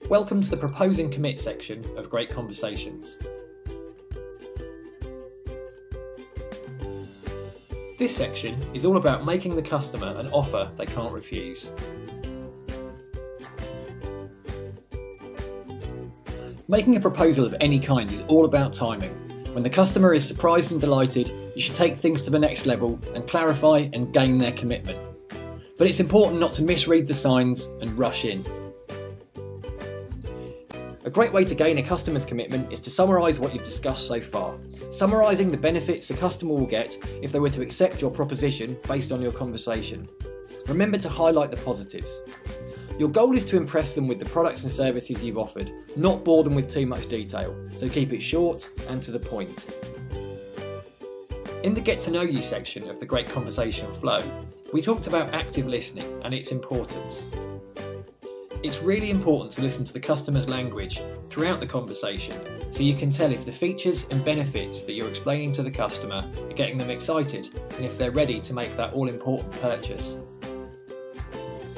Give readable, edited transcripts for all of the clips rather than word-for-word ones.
Welcome to the Propose and Commit section of Great Conversations. This section is all about making the customer an offer they can't refuse. Making a proposal of any kind is all about timing. When the customer is surprised and delighted, you should take things to the next level and clarify and gain their commitment. But it's important not to misread the signs and rush in. A great way to gain a customer's commitment is to summarise what you've discussed so far, summarising the benefits a customer will get if they were to accept your proposition based on your conversation. Remember to highlight the positives. Your goal is to impress them with the products and services you've offered, not bore them with too much detail, so keep it short and to the point. In the Get to Know You section of the Great Conversation Flow, we talked about active listening and its importance. It's really important to listen to the customer's language throughout the conversation so you can tell if the features and benefits that you're explaining to the customer are getting them excited and if they're ready to make that all-important purchase.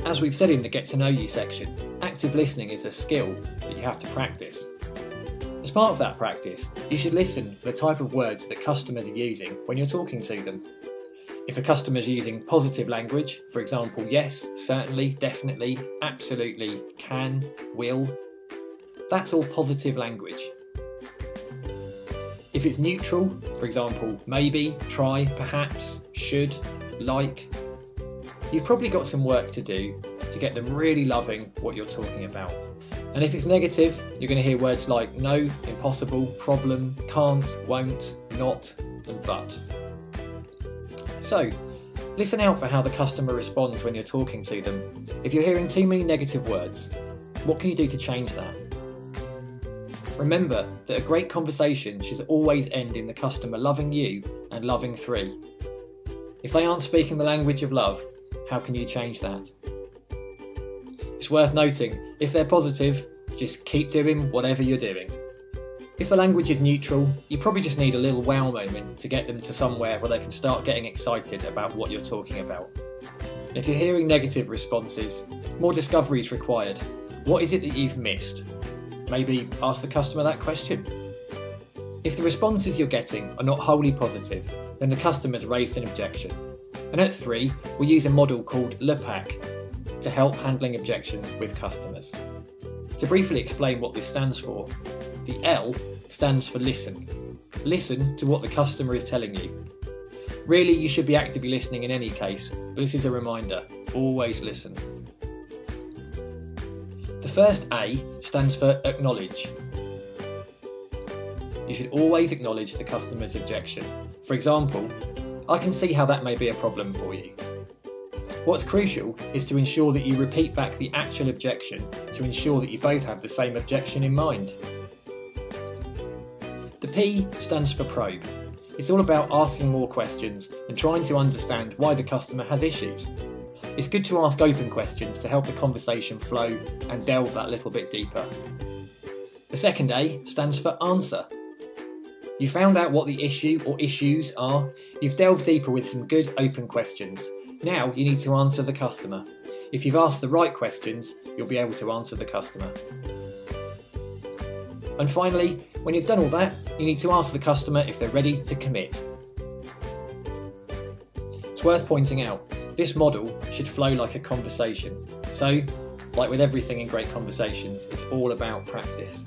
As we've said in the Get to Know You section, active listening is a skill that you have to practice. As part of that practice, you should listen for the type of words that customers are using when you're talking to them. If a customer is using positive language, for example, yes, certainly, definitely, absolutely, can, will, that's all positive language. If it's neutral, for example, maybe, try, perhaps, should, like, you've probably got some work to do to get them really loving what you're talking about. And if it's negative, you're going to hear words like no, impossible, problem, can't, won't, not, and but. So, listen out for how the customer responds when you're talking to them. If you're hearing too many negative words, what can you do to change that? Remember that a great conversation should always end in the customer loving you and loving three. If they aren't speaking the language of love, how can you change that? It's worth noting, if they're positive, just keep doing whatever you're doing. If the language is neutral, you probably just need a little wow moment to get them to somewhere where they can start getting excited about what you're talking about. And if you're hearing negative responses, more discovery is required. What is it that you've missed? Maybe ask the customer that question. If the responses you're getting are not wholly positive, then the customer's raised an objection. And at 3, we use a model called LPAC to help handling objections with customers. To briefly explain what this stands for, the L stands for listen. Listen to what the customer is telling you. Really, you should be actively listening in any case, but this is a reminder, always listen. The first A stands for acknowledge. You should always acknowledge the customer's objection. For example, I can see how that may be a problem for you. What's crucial is to ensure that you repeat back the actual objection to ensure that you both have the same objection in mind. The P stands for probe. It's all about asking more questions and trying to understand why the customer has issues. It's good to ask open questions to help the conversation flow and delve that little bit deeper. The second A stands for answer. You found out what the issue or issues are. You've delved deeper with some good open questions. Now you need to answer the customer. If you've asked the right questions, you'll be able to answer the customer. And finally, when you've done all that, you need to ask the customer if they're ready to commit. It's worth pointing out, this model should flow like a conversation. So, like with everything in Great Conversations, it's all about practice.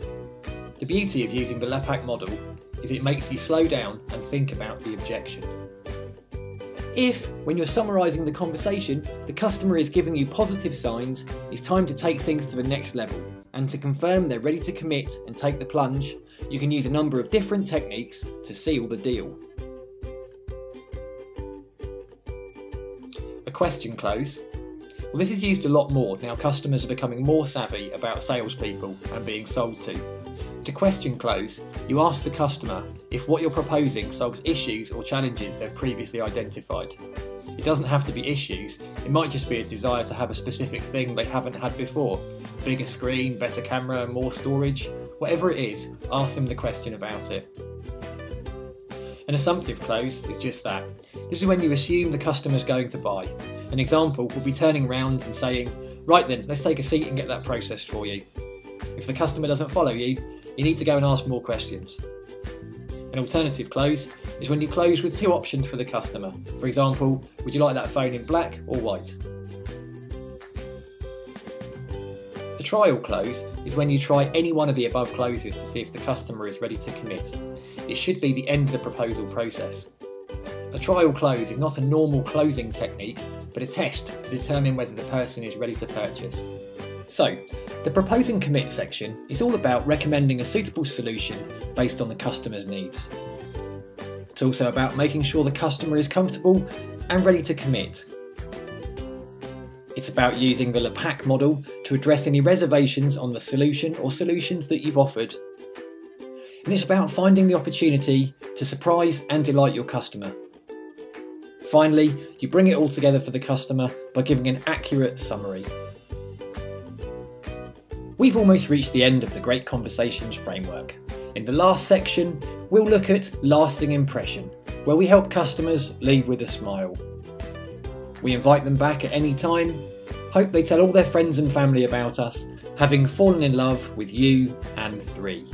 The beauty of using the LPAC model is it makes you slow down and think about the objection. If, when you're summarising the conversation, the customer is giving you positive signs, it's time to take things to the next level. And to confirm they're ready to commit and take the plunge, you can use a number of different techniques to seal the deal. A question close. Well, this is used a lot more now customers are becoming more savvy about salespeople and being sold to. To question close, you ask the customer if what you're proposing solves issues or challenges they've previously identified. It doesn't have to be issues, it might just be a desire to have a specific thing they haven't had before. Bigger screen, better camera, more storage, whatever it is, ask them the question about it. An assumptive close is just that. This is when you assume the customer's going to buy. An example will be turning around and saying, right then, let's take a seat and get that processed for you. If the customer doesn't follow you, you need to go and ask more questions. An alternative close is when you close with two options for the customer. For example, would you like that phone in black or white? The trial close is when you try any one of the above closes to see if the customer is ready to commit. It should be the end of the proposal process. A trial close is not a normal closing technique, but a test to determine whether the person is ready to purchase. So, the propose and commit section is all about recommending a suitable solution based on the customer's needs. It's also about making sure the customer is comfortable and ready to commit. It's about using the LePack model to address any reservations on the solution or solutions that you've offered. And it's about finding the opportunity to surprise and delight your customer. Finally, you bring it all together for the customer by giving an accurate summary. We've almost reached the end of the Great Conversations framework. In the last section, we'll look at lasting impression, where we help customers leave with a smile. We invite them back at any time, hope they tell all their friends and family about us, having fallen in love with you and 3.